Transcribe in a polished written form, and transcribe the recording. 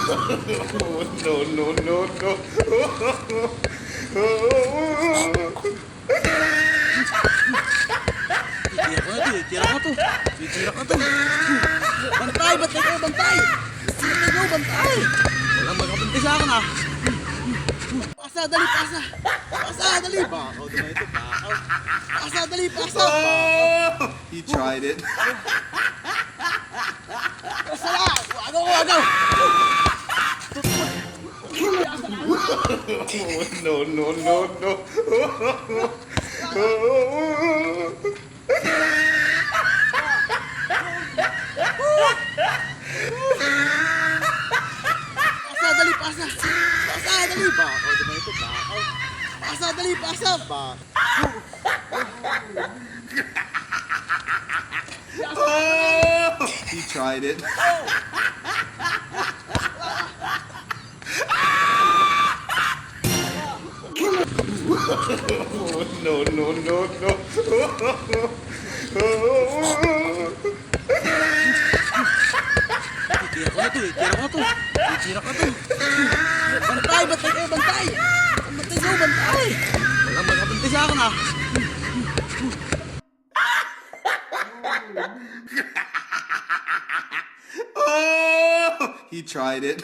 No, no, no, no. Tira ko to. Tira ko to. Bantay, bantay ko, bantay. Bantay ko, bantay. Walang magkabantay sa akin ah. Pasa, dali, pasa. Pasa, dali. Bakaw, diba ito, bakaw. Pasa, dali, pasa. Oh, he tried it. Pasa na. Agaw ko, agaw. No, no, no, no. Pasa, dali, pasa. Pasa, dali. Bakaw, diba ito, bakaw. Pasa, dali, pasa. Oh, he tried it. No, no, no, no. Tira ko na to, tira ko to. Tira ko to. Bantay, bantay kayo, bantay. Bantay ko, bantay. Walang magkabantay sa akin ah. Oh, he tried it.